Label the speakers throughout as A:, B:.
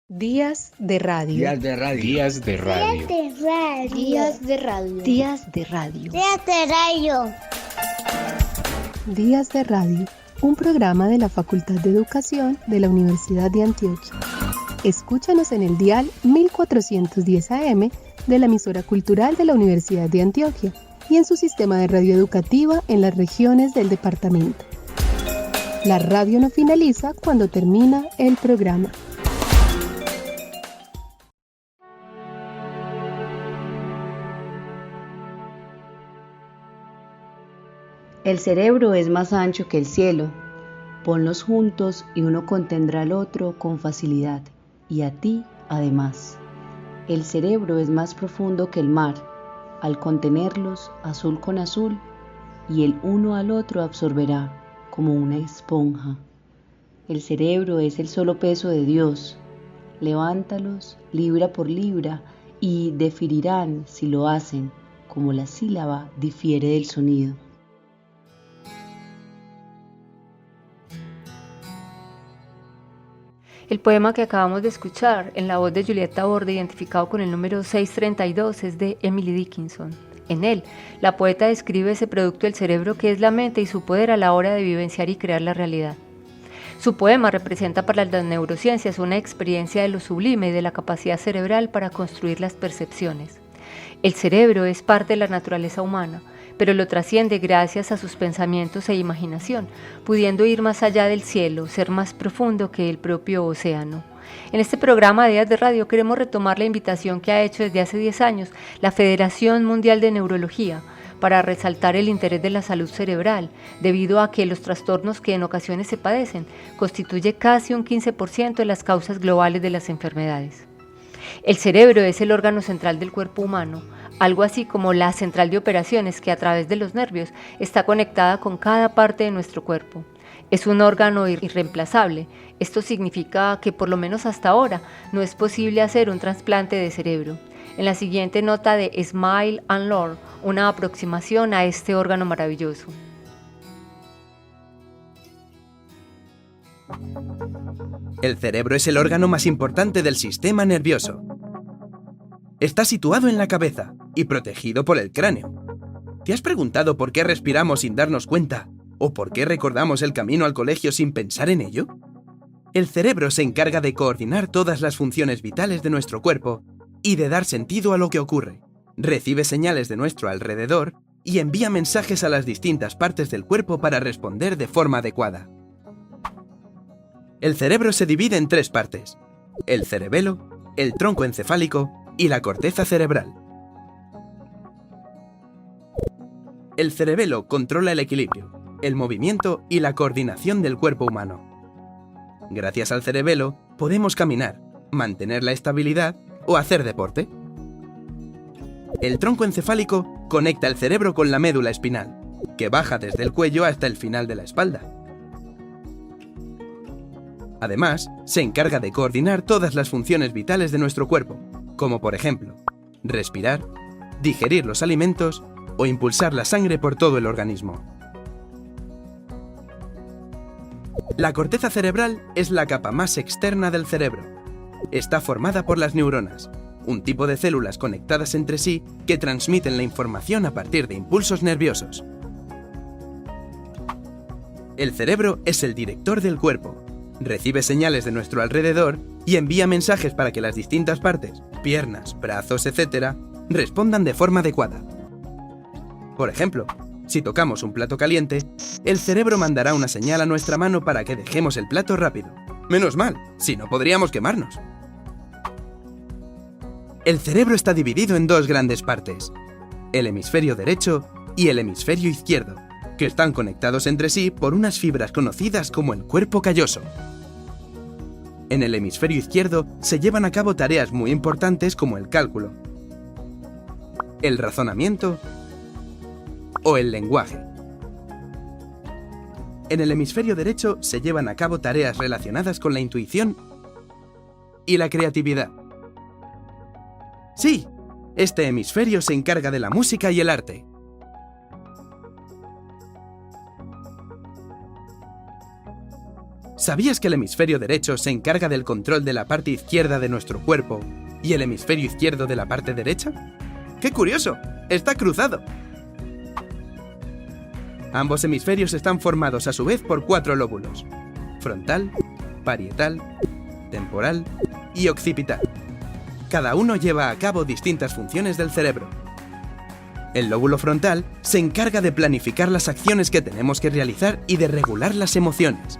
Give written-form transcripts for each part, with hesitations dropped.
A: Días de radio.
B: Días de radio.
C: Días de radio.
D: Días de radio.
A: Días de radio.
D: Días de radio.
A: Días de radio. Un programa de la Facultad de Educación de la Universidad de Antioquia. Escúchanos en el dial 1410 AM de la emisora cultural de la Universidad de Antioquia y en su sistema de radio educativa en las regiones del departamento. La radio no finaliza cuando termina el programa.
E: El cerebro es más ancho que el cielo. Ponlos juntos y uno contendrá al otro con facilidad, y a ti además. El cerebro es más profundo que el mar. Al contenerlos, azul con azul, y el uno al otro absorberá como una esponja. El cerebro es el solo peso de Dios. Levántalos libra por libra y difirirán si lo hacen, como la sílaba difiere del sonido.
F: El poema que acabamos de escuchar en la voz de Julieta Borde, identificado con el número 632, es de Emily Dickinson. En él, la poeta describe ese producto del cerebro que es la mente y su poder a la hora de vivenciar y crear la realidad. Su poema representa para las neurociencias una experiencia de lo sublime y de la capacidad cerebral para construir las percepciones. El cerebro es parte de la naturaleza humana, pero lo trasciende gracias a sus pensamientos e imaginación, pudiendo ir más allá del cielo, ser más profundo que el propio océano. En este programa de Días de Radio queremos retomar la invitación que ha hecho desde hace 10 años la Federación Mundial de Neurología para resaltar el interés de la salud cerebral, debido a que los trastornos que en ocasiones se padecen constituye casi un 15% de las causas globales de las enfermedades. El cerebro es el órgano central del cuerpo humano, algo así como la central de operaciones que a través de los nervios está conectada con cada parte de nuestro cuerpo. Es un órgano irreemplazable. Esto significa que por lo menos hasta ahora no es posible hacer un trasplante de cerebro. En la siguiente nota de Smile and Lore, una aproximación a este órgano maravilloso.
G: El cerebro es el órgano más importante del sistema nervioso. Está situado en la cabeza y protegido por el cráneo. ¿Te has preguntado por qué respiramos sin darnos cuenta? ¿O por qué recordamos el camino al colegio sin pensar en ello? El cerebro se encarga de coordinar todas las funciones vitales de nuestro cuerpo y de dar sentido a lo que ocurre. Recibe señales de nuestro alrededor y envía mensajes a las distintas partes del cuerpo para responder de forma adecuada. El cerebro se divide en 3 partes: el cerebelo, el tronco encefálico y la corteza cerebral. El cerebelo controla el equilibrio, el movimiento y la coordinación del cuerpo humano. Gracias al cerebelo podemos caminar, mantener la estabilidad o hacer deporte. El tronco encefálico conecta el cerebro con la médula espinal, que baja desde el cuello hasta el final de la espalda. Además, se encarga de coordinar todas las funciones vitales de nuestro cuerpo, como por ejemplo, respirar, digerir los alimentos o impulsar la sangre por todo el organismo. La corteza cerebral es la capa más externa del cerebro. Está formada por las neuronas, un tipo de células conectadas entre sí que transmiten la información a partir de impulsos nerviosos. El cerebro es el director del cuerpo. Recibe señales de nuestro alrededor y envía mensajes para que las distintas partes, piernas, brazos, etc., respondan de forma adecuada. Por ejemplo, si tocamos un plato caliente, el cerebro mandará una señal a nuestra mano para que dejemos el plato rápido. Menos mal, si no podríamos quemarnos. El cerebro está dividido en 2 grandes partes: el hemisferio derecho y el hemisferio izquierdo, que están conectados entre sí por unas fibras conocidas como el cuerpo calloso. En el hemisferio izquierdo se llevan a cabo tareas muy importantes como el cálculo, el razonamiento o el lenguaje. En el hemisferio derecho se llevan a cabo tareas relacionadas con la intuición y la creatividad. Sí, este hemisferio se encarga de la música y el arte. ¿Sabías que el hemisferio derecho se encarga del control de la parte izquierda de nuestro cuerpo y el hemisferio izquierdo de la parte derecha? ¡Qué curioso! ¡Está cruzado! Ambos hemisferios están formados a su vez por 4 lóbulos: frontal, parietal, temporal y occipital. Cada uno lleva a cabo distintas funciones del cerebro. El lóbulo frontal se encarga de planificar las acciones que tenemos que realizar y de regular las emociones.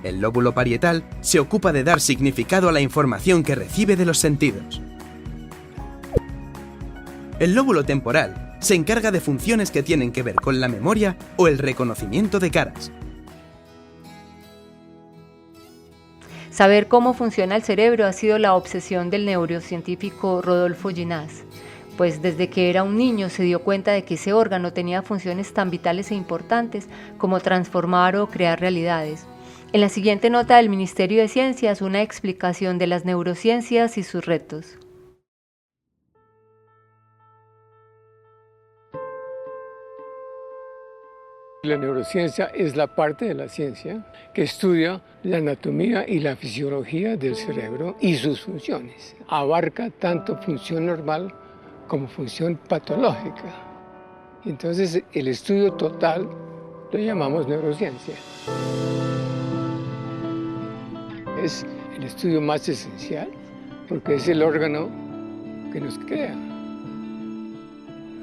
G: El lóbulo parietal se ocupa de dar significado a la información que recibe de los sentidos. El lóbulo temporal se encarga de funciones que tienen que ver con la memoria o el reconocimiento de caras.
F: Saber cómo funciona el cerebro ha sido la obsesión del neurocientífico Rodolfo Ginás, pues desde que era un niño se dio cuenta de que ese órgano tenía funciones tan vitales e importantes como transformar o crear realidades. En la siguiente nota del Ministerio de Ciencias, una explicación de las neurociencias y sus retos.
B: La neurociencia es la parte de la ciencia que estudia la anatomía y la fisiología del cerebro y sus funciones. Abarca tanto función normal como función patológica. Entonces, el estudio total lo llamamos neurociencia. Es el estudio más esencial porque es el órgano que nos crea.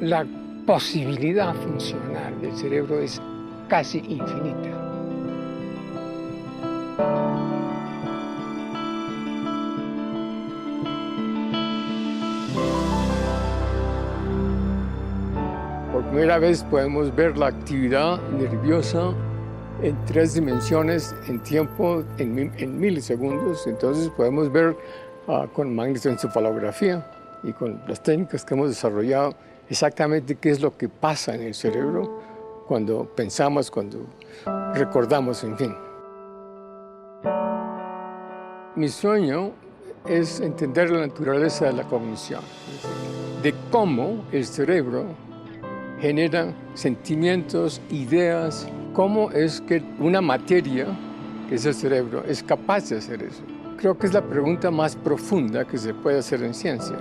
B: La posibilidad funcional del cerebro es casi infinita. Por primera vez podemos ver la actividad nerviosa en 3 dimensiones, en tiempo, en milisegundos. Entonces podemos ver con magnetoencefalografía y con las técnicas que hemos desarrollado exactamente qué es lo que pasa en el cerebro cuando pensamos, cuando recordamos, en fin. Mi sueño es entender la naturaleza de la cognición, de cómo el cerebro genera sentimientos, ideas, cómo es que una materia, que es el cerebro, es capaz de hacer eso. Creo que es la pregunta más profunda que se puede hacer en ciencia.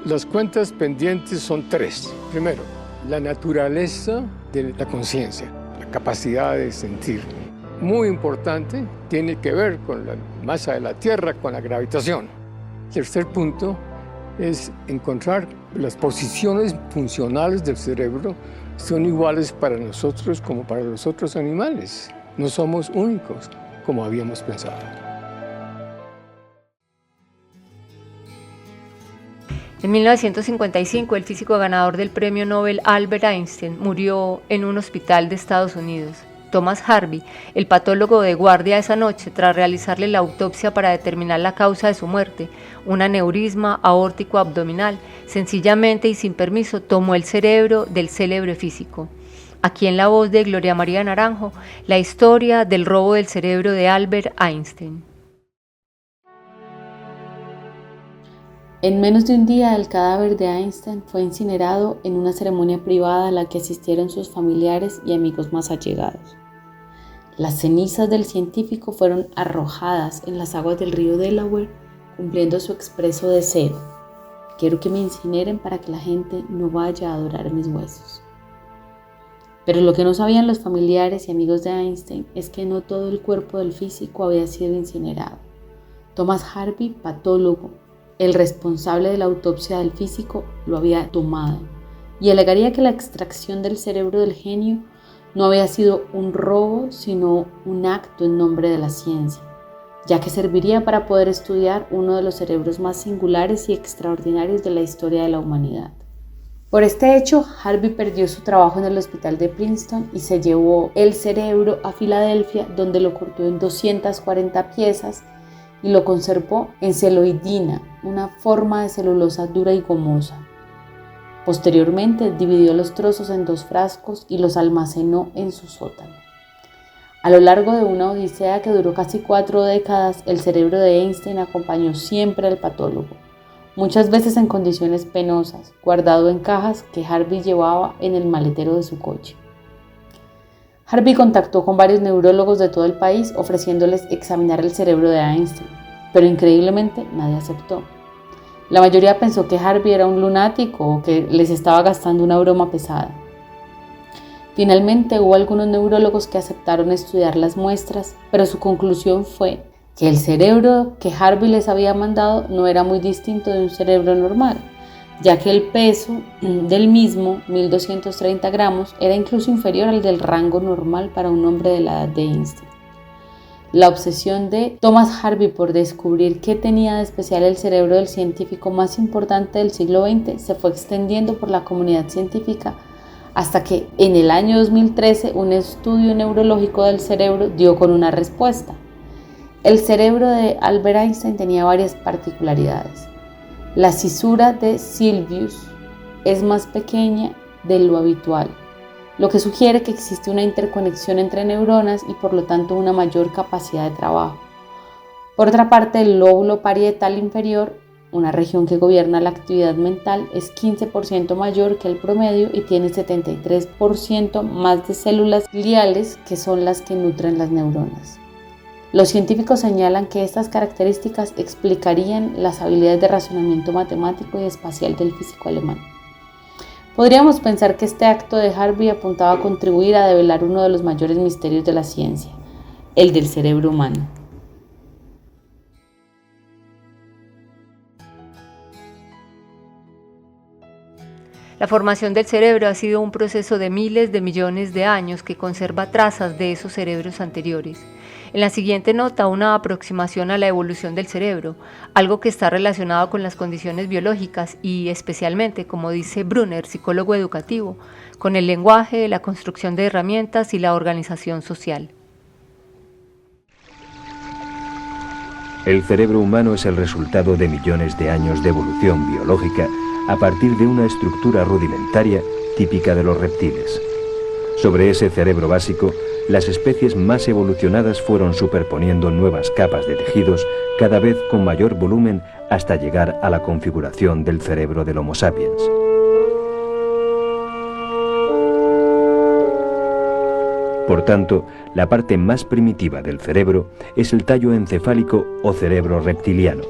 B: Las cuentas pendientes son 3. Primero, la naturaleza de la conciencia, la capacidad de sentir. Muy importante, tiene que ver con la masa de la Tierra, con la gravitación. Tercer punto es encontrar las posiciones funcionales del cerebro son iguales para nosotros como para los otros animales. No somos únicos como habíamos pensado.
F: En 1955, el físico ganador del premio Nobel Albert Einstein murió en un hospital de Estados Unidos. Thomas Harvey, el patólogo de guardia esa noche, tras realizarle la autopsia para determinar la causa de su muerte, un aneurisma aórtico abdominal, sencillamente y sin permiso tomó el cerebro del célebre físico. Aquí en la voz de Gloria María Naranjo, la historia del robo del cerebro de Albert Einstein.
C: En menos de un día, el cadáver de Einstein fue incinerado en una ceremonia privada a la que asistieron sus familiares y amigos más allegados. Las cenizas del científico fueron arrojadas en las aguas del río Delaware, cumpliendo su expreso deseo: quiero que me incineren para que la gente no vaya a adorar mis huesos. Pero lo que no sabían los familiares y amigos de Einstein es que no todo el cuerpo del físico había sido incinerado. Thomas Harvey, patólogo, el responsable de la autopsia del físico, lo había tomado y alegaría que la extracción del cerebro del genio no había sido un robo, sino un acto en nombre de la ciencia, ya que serviría para poder estudiar uno de los cerebros más singulares y extraordinarios de la historia de la humanidad. Por este hecho, Harvey perdió su trabajo en el hospital de Princeton y se llevó el cerebro a Filadelfia, donde lo cortó en 240 piezas y lo conservó en celoidina, una forma de celulosa dura y gomosa. Posteriormente dividió los trozos en 2 frascos y los almacenó en su sótano. A lo largo de una odisea que duró casi 4 décadas, el cerebro de Einstein acompañó siempre al patólogo. muchas veces en condiciones penosas, guardado en cajas que Harvey llevaba en el maletero de su coche. Harvey contactó con varios neurólogos de todo el país ofreciéndoles examinar el cerebro de Einstein, pero increíblemente nadie aceptó. La mayoría pensó que Harvey era un lunático o que les estaba gastando una broma pesada. Finalmente hubo algunos neurólogos que aceptaron estudiar las muestras, pero su conclusión fue que el cerebro que Harvey les había mandado no era muy distinto de un cerebro normal, ya que el peso del mismo, 1230 gramos, era incluso inferior al del rango normal para un hombre de la edad de Einstein. La obsesión de Thomas Harvey por descubrir qué tenía de especial el cerebro del científico más importante del siglo XX se fue extendiendo por la comunidad científica hasta que en el año 2013 un estudio neurológico del cerebro dio con una respuesta. El cerebro de Albert Einstein tenía varias particularidades. La cisura de Sylvius es más pequeña de lo habitual, lo que sugiere que existe una interconexión entre neuronas y por lo tanto una mayor capacidad de trabajo. Por otra parte, el lóbulo parietal inferior, una región que gobierna la actividad mental, es 15% mayor que el promedio y tiene 73% más de células gliales, que son las que nutren las neuronas. Los científicos señalan que estas características explicarían las habilidades de razonamiento matemático y espacial del físico alemán. Podríamos pensar que este acto de Harvey apuntaba a contribuir a develar uno de los mayores misterios de la ciencia, el del cerebro humano.
F: La formación del cerebro ha sido un proceso de miles de millones de años que conserva trazas de esos cerebros anteriores. En la siguiente nota, una aproximación a la evolución del cerebro, algo que está relacionado con las condiciones biológicas y especialmente, como dice Brunner, psicólogo educativo, con el lenguaje, la construcción de herramientas y la organización social.
H: El cerebro humano es el resultado de millones de años de evolución biológica a partir de una estructura rudimentaria típica de los reptiles. Sobre ese cerebro básico, las especies más evolucionadas fueron superponiendo nuevas capas de tejidos cada vez con mayor volumen hasta llegar a la configuración del cerebro del Homo sapiens. Por tanto, la parte más primitiva del cerebro es el tallo encefálico o cerebro reptiliano,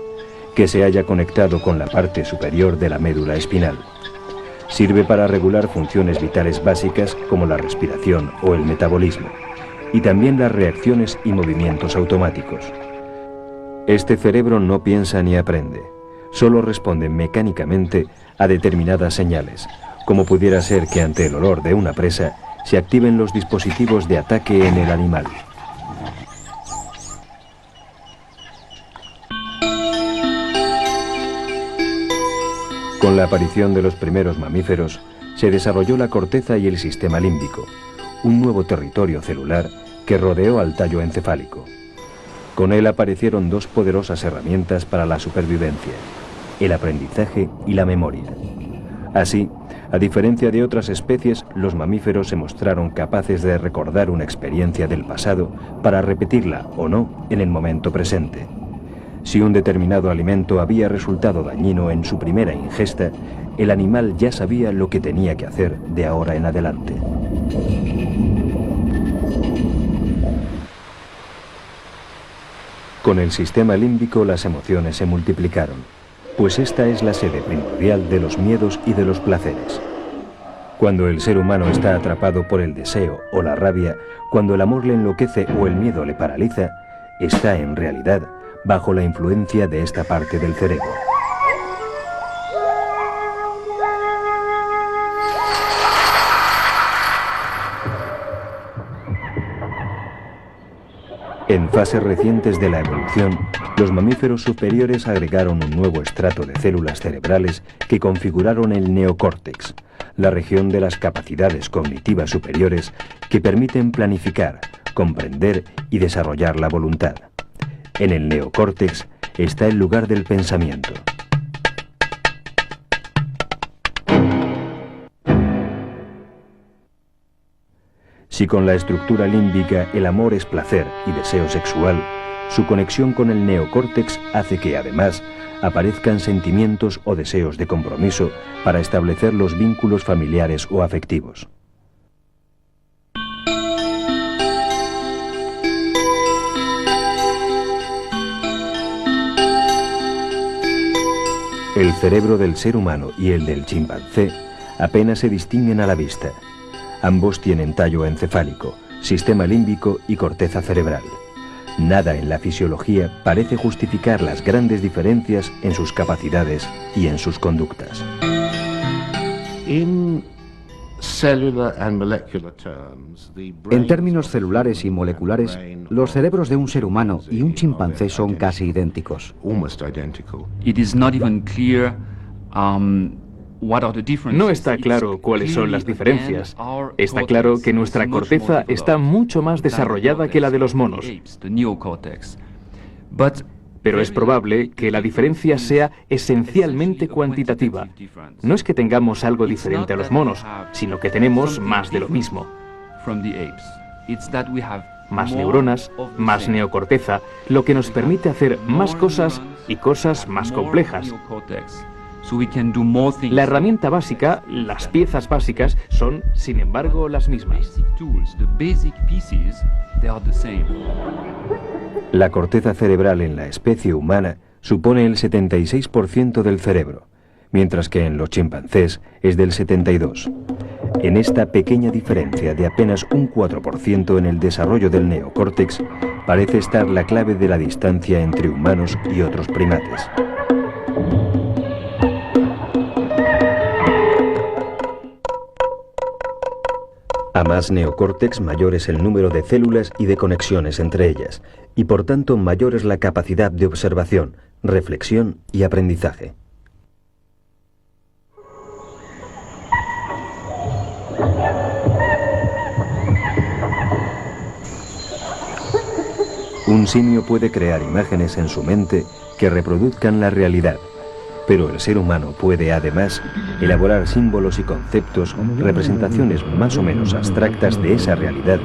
H: que se halla conectado con la parte superior de la médula espinal. Sirve para regular funciones vitales básicas como la respiración o el metabolismo, y también las reacciones y movimientos automáticos. Este cerebro no piensa ni aprende, solo responde mecánicamente a determinadas señales, como pudiera ser que ante el olor de una presa se activen los dispositivos de ataque en el animal. Con la aparición de los primeros mamíferos, se desarrolló la corteza y el sistema límbico, un nuevo territorio celular que rodeó al tallo encefálico. Con él aparecieron dos poderosas herramientas para la supervivencia, el aprendizaje y la memoria. Así, a diferencia de otras especies, los mamíferos se mostraron capaces de recordar una experiencia del pasado para repetirla o no en el momento presente. Si un determinado alimento había resultado dañino en su primera ingesta, el animal ya sabía lo que tenía que hacer de ahora en adelante. Con el sistema límbico las emociones se multiplicaron, pues esta es la sede primordial de los miedos y de los placeres. Cuando el ser humano está atrapado por el deseo o la rabia, cuando el amor le enloquece o el miedo le paraliza, está en realidad bajo la influencia de esta parte del cerebro. En fases recientes de la evolución, los mamíferos superiores agregaron un nuevo estrato de células cerebrales que configuraron el neocórtex, la región de las capacidades cognitivas superiores que permiten planificar, comprender y desarrollar la voluntad. En el neocórtex está el lugar del pensamiento. Si con la estructura límbica el amor es placer y deseo sexual, Su conexión con el neocórtex hace que, además, aparezcan sentimientos o deseos de compromiso para establecer los vínculos familiares o afectivos. El cerebro del ser humano y el del chimpancé apenas se distinguen a la vista. Ambos tienen tallo encefálico, sistema límbico y corteza cerebral. Nada en la fisiología parece justificar las grandes diferencias en sus capacidades y en sus conductas.
I: En términos celulares y moleculares, los cerebros de un ser humano y un chimpancé son casi idénticos.
J: No está claro cuáles son las diferencias. Está claro que nuestra corteza está mucho más desarrollada que la de los monos. Pero es probable que la diferencia sea esencialmente cuantitativa. No es que tengamos algo diferente a los monos, sino que tenemos más de lo mismo. Más neuronas, más neocorteza, lo que nos permite hacer más cosas y cosas más complejas. La herramienta básica, las piezas básicas, son, sin embargo, las mismas.
H: La corteza cerebral en la especie humana supone el 76% del cerebro, mientras que en los chimpancés es del 72%. En esta pequeña diferencia de apenas un 4% en el desarrollo del neocórtex parece estar la clave de la distancia entre humanos y otros primates. A más neocórtex, mayor es el número de células y de conexiones entre ellas, y por tanto mayor es la capacidad de observación, reflexión y aprendizaje. Un simio puede crear imágenes en su mente que reproduzcan la realidad, pero el ser humano puede, además, elaborar símbolos y conceptos, representaciones más o menos abstractas de esa realidad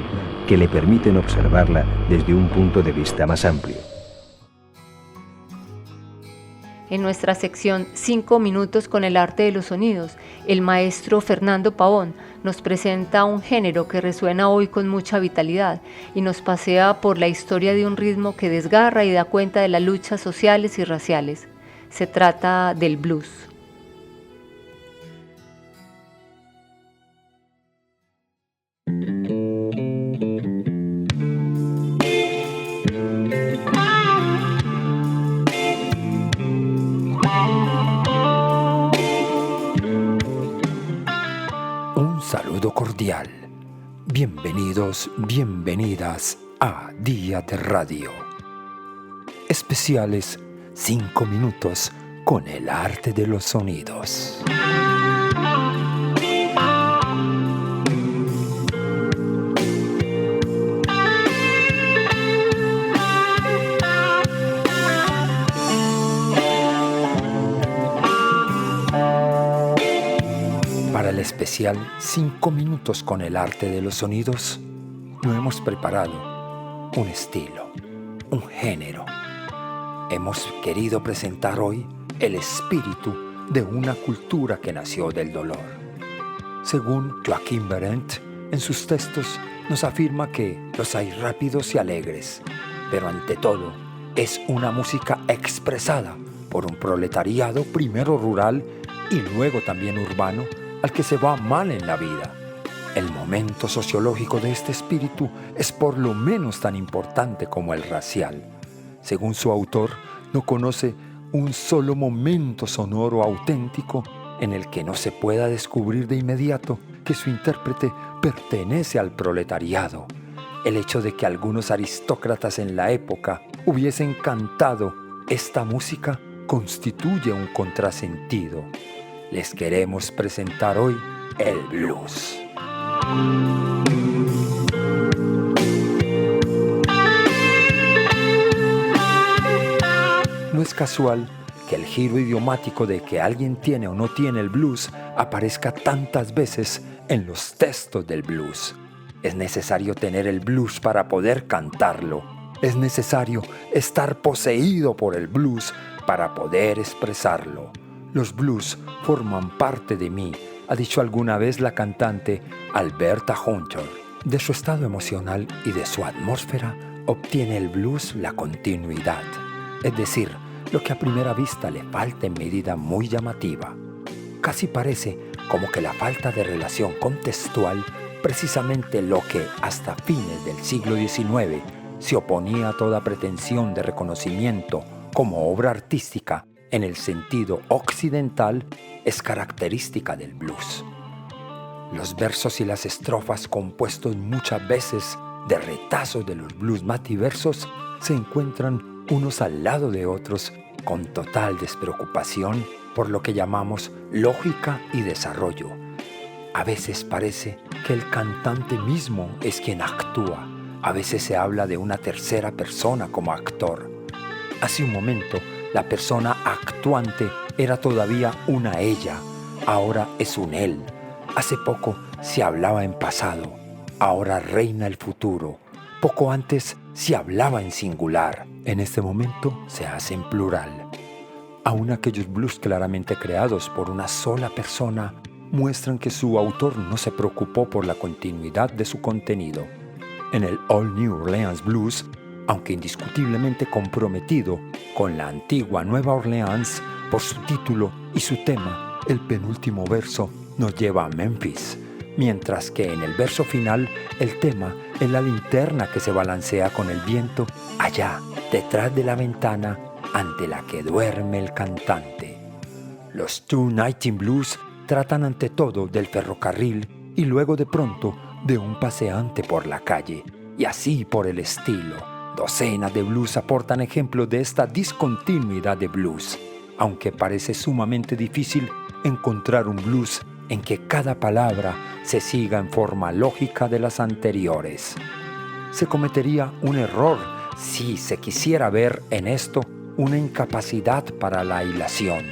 H: que le permiten observarla desde un punto de vista más amplio.
F: En nuestra sección 5 minutos con el arte de los sonidos, el maestro Fernando Pavón nos presenta un género que resuena hoy con mucha vitalidad y nos pasea por la historia de un ritmo que desgarra y da cuenta de las luchas sociales y raciales. Se trata del blues.
K: Un saludo cordial. Bienvenidos, bienvenidas a Día de Radio. Especiales 5 minutos con el arte de los sonidos. Para el especial 5 minutos con el arte de los sonidos, no hemos preparado un estilo, un género. Hemos querido presentar hoy el espíritu de una cultura que nació del dolor. Según Joachim Berendt, en sus textos nos afirma que los hay rápidos y alegres, pero ante todo es una música expresada por un proletariado primero rural y luego también urbano al que se va mal en la vida. El momento sociológico de este espíritu es por lo menos tan importante como el racial. Según su autor, no conoce un solo momento sonoro auténtico en el que no se pueda descubrir de inmediato que su intérprete pertenece al proletariado. El hecho de que algunos aristócratas en la época hubiesen cantado esta música constituye un contrasentido. Les queremos presentar hoy el blues. No es casual que el giro idiomático de que alguien tiene o no tiene el blues aparezca tantas veces en los textos del blues. Es necesario tener el blues para poder cantarlo. Es necesario estar poseído por el blues para poder expresarlo. Los blues forman parte de mí, ha dicho alguna vez la cantante Alberta Hunter. De su estado emocional y de su atmósfera obtiene el blues la continuidad, es decir, lo que a primera vista le falta en medida muy llamativa. Casi parece como que la falta de relación contextual, precisamente lo que hasta fines del siglo XIX se oponía a toda pretensión de reconocimiento como obra artística en el sentido occidental, es característica del blues. Los versos y las estrofas, compuestos muchas veces de retazos de los blues más diversos, se encuentran unos al lado de otros con total despreocupación por lo que llamamos lógica y desarrollo. A veces parece que el cantante mismo es quien actúa. A veces se habla de una tercera persona como actor. Hace un momento, la persona actuante era todavía una ella, ahora es un él. Hace poco se hablaba en pasado, ahora reina el futuro. Poco antes se hablaba en singular, en este momento se hace en plural. Aún aquellos blues claramente creados por una sola persona muestran que su autor no se preocupó por la continuidad de su contenido. En el All New Orleans Blues, aunque indiscutiblemente comprometido con la antigua Nueva Orleans por su título y su tema, el penúltimo verso nos lleva a Memphis, mientras que en el verso final el tema es la linterna que se balancea con el viento allá, detrás de la ventana ante la que duerme el cantante. Los Two-Nighting Blues tratan ante todo del ferrocarril y luego de pronto de un paseante por la calle, y así por el estilo. Docenas de blues aportan ejemplos de esta discontinuidad de blues, aunque parece sumamente difícil encontrar un blues en que cada palabra se siga en forma lógica de las anteriores. Se cometería un error si se quisiera ver en esto una incapacidad para la hilación.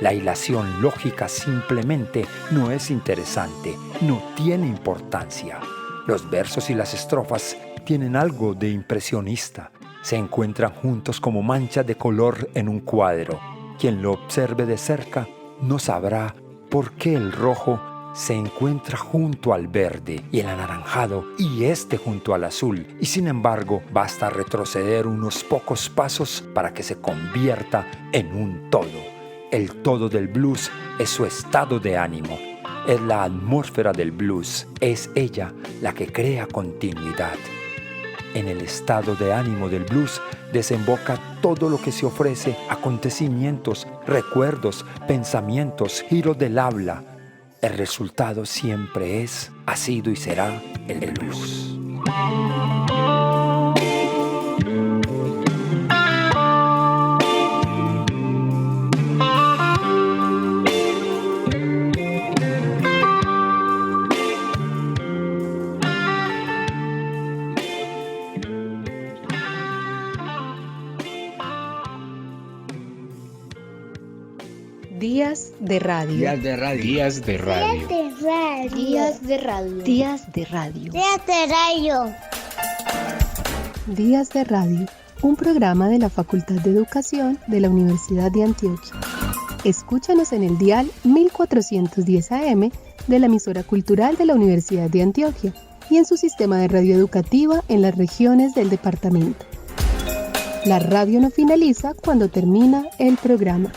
K: La hilación lógica simplemente no es interesante, no tiene importancia. Los versos y las estrofas tienen algo de impresionista. Se encuentran juntos como manchas de color en un cuadro. Quien lo observe de cerca no sabrá por qué el rojo se encuentra junto al verde y el anaranjado y junto al azul, y sin embargo basta retroceder unos pocos pasos para que se convierta en un todo. El todo del blues es su estado de ánimo, es la atmósfera del blues, es ella la que crea continuidad. En el estado de ánimo del blues desemboca todo lo que se ofrece, acontecimientos, recuerdos, pensamientos, giros del habla. El resultado siempre es, ha sido y será el blues.
A: Días de radio.
L: Días de radio.
D: Días de radio.
A: Días de radio.
D: Días de radio. Días de radio.
A: Días de radio. Un programa de la Facultad de Educación de la Universidad de Antioquia. Escúchanos en el dial 1410 AM de la emisora cultural de la Universidad de Antioquia y en su sistema de radio educativa en las regiones del departamento. La radio no finaliza cuando termina el programa.